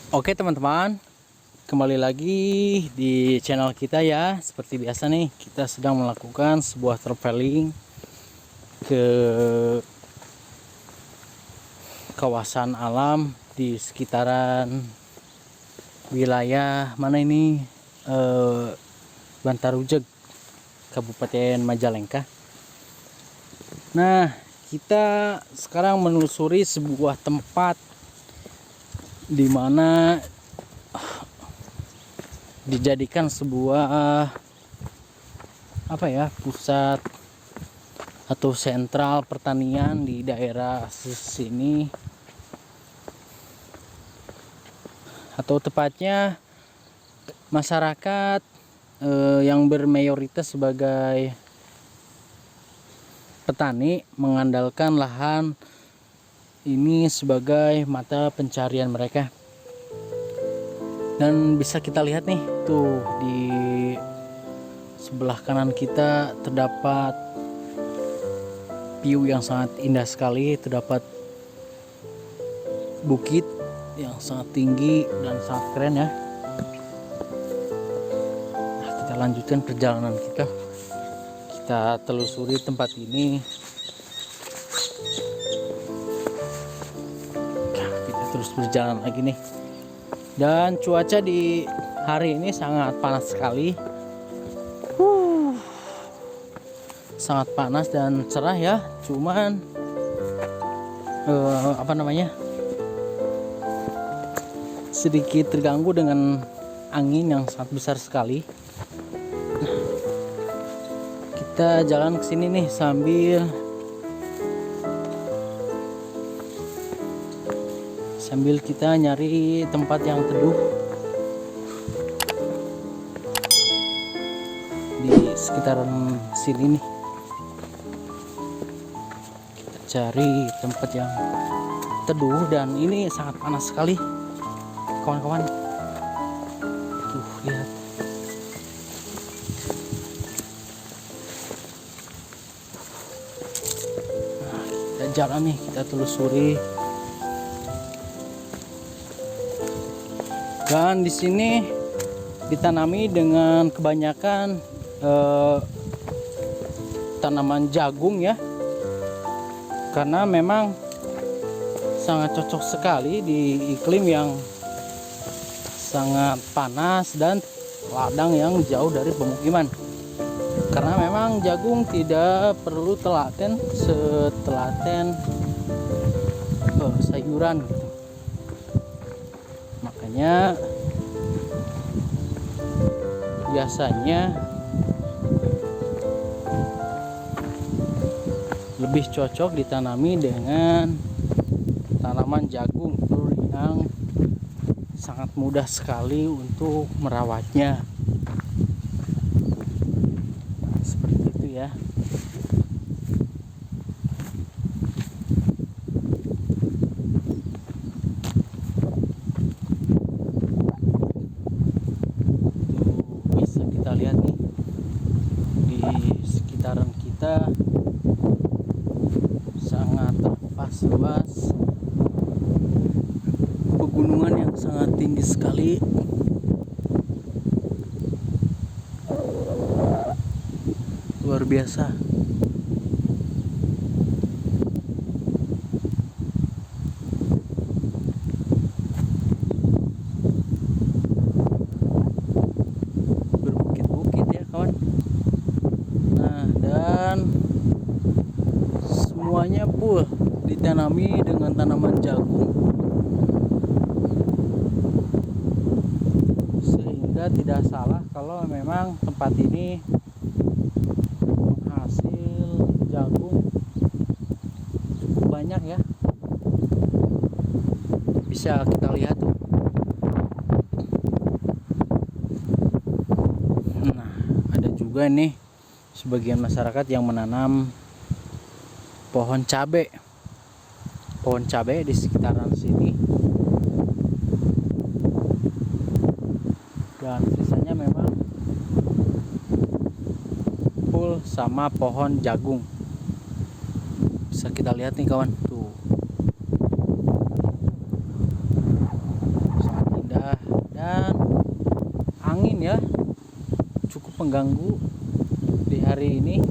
Oke teman-teman, kembali lagi di channel kita ya. Seperti biasa nih, kita sedang melakukan sebuah traveling ke kawasan alam di sekitaran wilayah mana ini, Bantarujeg, Kabupaten Majalengka. Nah, kita sekarang menelusuri sebuah tempat di mana dijadikan sebuah pusat atau sentral pertanian di daerah sini, atau tepatnya masyarakat yang bermayoritas sebagai petani mengandalkan lahan ini sebagai mata pencarian mereka. Dan bisa kita lihat nih, tuh di sebelah kanan kita terdapat view yang sangat indah sekali. Terdapat bukit yang sangat tinggi dan sangat keren ya. Nah, kita lanjutkan perjalanan kita. Kita telusuri tempat ini. Terus berjalan lagi nih, dan cuaca di hari ini sangat panas sekali, sangat panas dan cerah ya. Cuman sedikit terganggu dengan angin yang sangat besar sekali. Kita jalan ke sini nih sambil kita nyari tempat yang teduh di sekitaran sini nih. Kita cari tempat yang teduh, dan ini sangat panas sekali kawan-kawan. Tuh lihat. Nah, kita jalan nih, kita telusuri. Dan di sini ditanami dengan kebanyakan tanaman jagung ya, karena memang sangat cocok sekali di iklim yang sangat panas dan ladang yang jauh dari pemukiman. Karena memang jagung tidak perlu telaten setelaten sayuran gitu. Makanya biasanya lebih cocok ditanami dengan tanaman jagung yang sangat mudah sekali untuk merawatnya. Seperti itu ya. Lihat nih, di sekitaran kita sangat terpas luas pegunungan yang sangat tinggi sekali. Luar biasa. Semuanya full ditanami dengan tanaman jagung, sehingga tidak salah kalau memang tempat ini hasil jagung cukup banyak ya. Bisa kita lihat tuh. Nah, ada juga nih sebagian masyarakat yang menanam pohon cabai di sekitaran sini, dan sisanya memang full sama pohon jagung. Bisa kita lihat nih kawan, tuh sangat pengganggu di hari ini.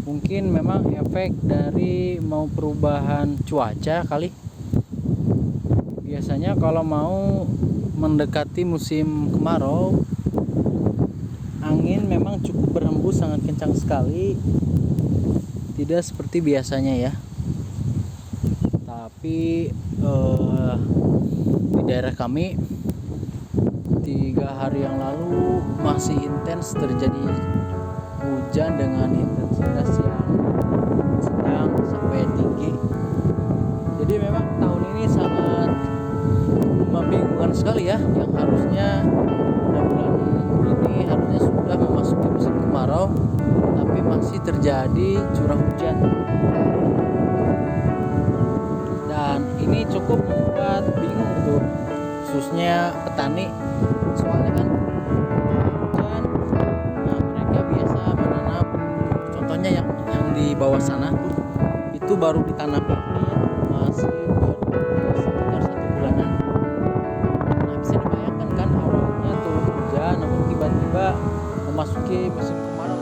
Mungkin memang efek dari mau perubahan cuaca kali. Biasanya kalau mau mendekati musim kemarau, angin memang cukup berhembus sangat kencang sekali, tidak seperti biasanya ya. Tapi di daerah kami 3 hari yang lalu masih intens terjadi hujan dengan intensitas yang sedang sampai tinggi. Jadi memang tahun ini sangat membingungkan sekali ya, yang harusnya pada bulan ini harusnya sudah memasuki musim kemarau, tapi masih terjadi curah hujan. Dan ini cukup membuat bingung gitu, khususnya petani. Soalnya kan hujan, nah mereka biasa menanam, contohnya yang di bawah sana tuh, itu baru ditanam masih sekitar 1 bulanan. Nah bisa dibayangkan kan awalnya tuh hujan, namun tiba-tiba memasuki musim kemarau.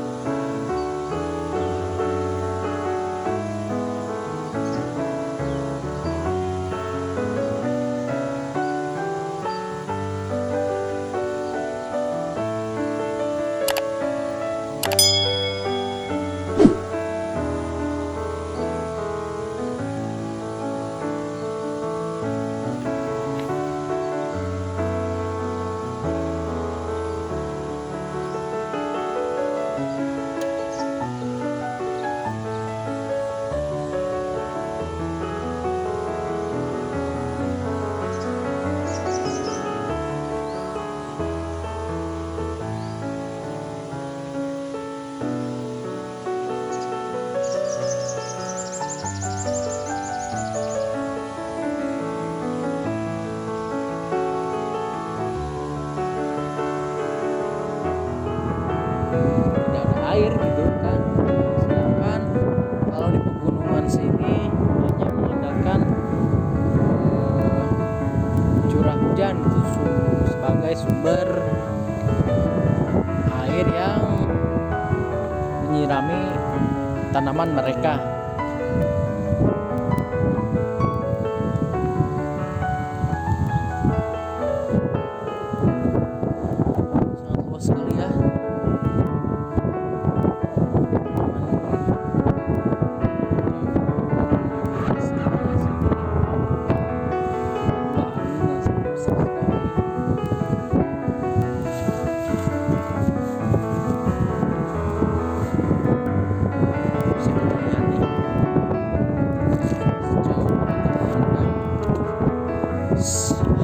Tidak ada air gitu kan. Sedangkan kalau di pegunungan sini hanya mengandalkan curah hujan itu sebagai sumber air yang menyirami tanaman mereka. Sangat luas sekali ya.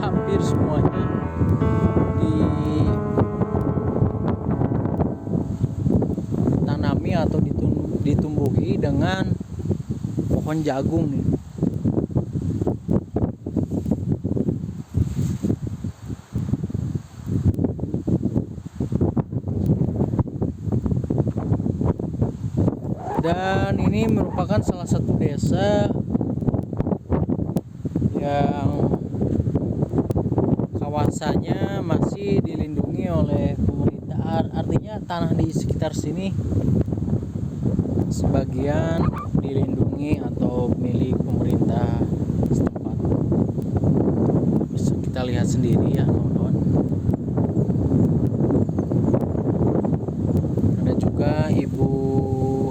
Hampir semuanya ditanami atau ditumbuhi dengan pohon jagung nih. Dan ini merupakan salah satu desa yang kawasannya masih dilindungi oleh pemerintah. Artinya tanah di sekitar sini sebagian dilindungi atau milik pemerintah setempat. Bisa kita lihat sendiri ya kawan-kawan. Ada juga ibu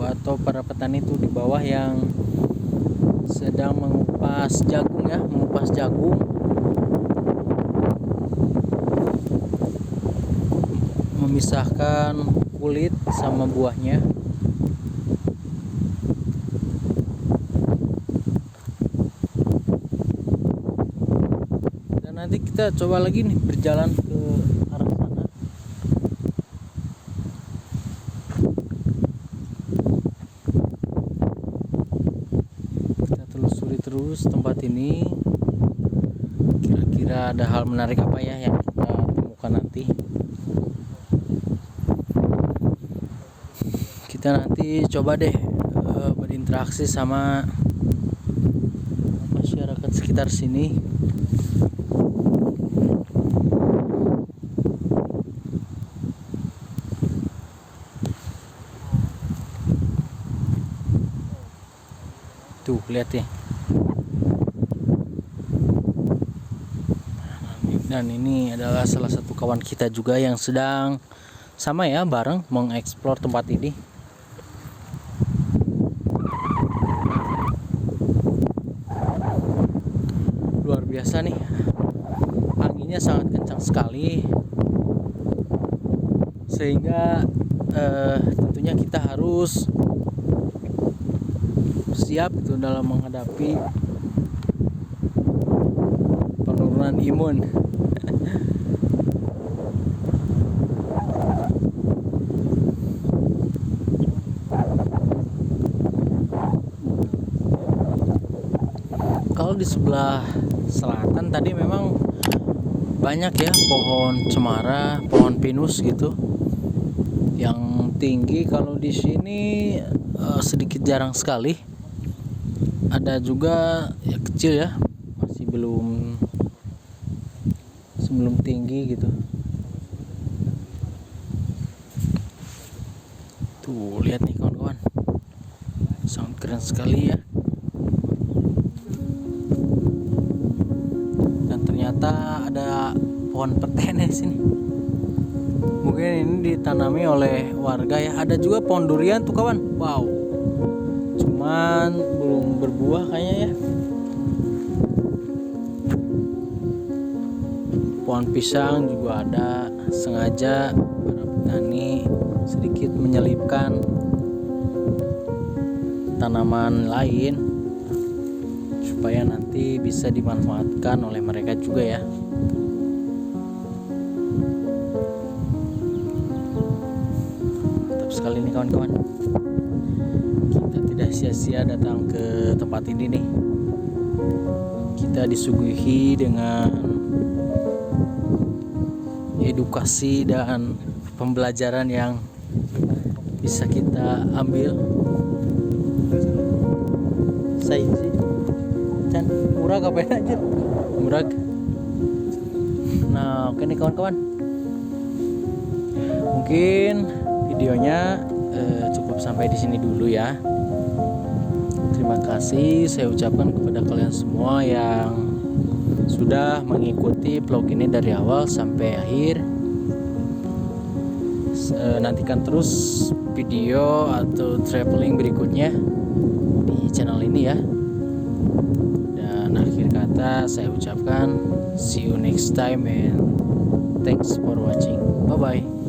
atau para petani itu di bawah yang sedang mengupas jagung ya, mengupas jagung. Memisahkan kulit sama buahnya. Dan nanti kita coba lagi nih berjalan ke arah sana. Kita telusuri terus tempat ini. Kira-kira ada hal menarik apa ya yang kita temukan nanti. Kita nanti coba deh berinteraksi sama masyarakat sekitar sini. lihat nih. Dan ini adalah salah satu kawan kita juga yang sedang sama ya, bareng mengeksplor tempat ini. Luar biasa nih, anginnya sangat kencang sekali, sehingga tentunya kita harus siap gitu dalam menghadapi penurunan imun. Kalau di sebelah selatan tadi memang banyak ya pohon cemara, pohon pinus gitu yang tinggi. Kalau di sini sedikit jarang sekali. Ada juga ya kecil ya, masih belum tinggi gitu. Tuh lihat nih kawan-kawan, sangat keren sekali ya. Dan ternyata ada pohon petene sini. Mungkin ini ditanami oleh warga ya. Ada juga pohon durian tuh kawan. Wow. Cuman belum berbuah kayaknya ya. Pohon pisang juga ada. Sengaja para petani sedikit menyelipkan tanaman lain supaya nanti bisa dimanfaatkan oleh mereka juga ya. Mantap sekali nih kawan-kawan. Kita tidak sia-sia datang ke tempat ini nih. Kita disuguhi dengan edukasi dan pembelajaran yang bisa kita ambil. Saiji Can murah apa aja murah. Nah oke nih kawan-kawan, mungkin videonya cukup sampai di sini dulu ya. Terima kasih saya ucapkan kepada kalian semua yang sudah mengikuti vlog ini dari awal sampai akhir. Nantikan terus video atau traveling berikutnya di channel ini ya. Dan akhir kata saya ucapkan see you next time and thanks for watching. Bye bye.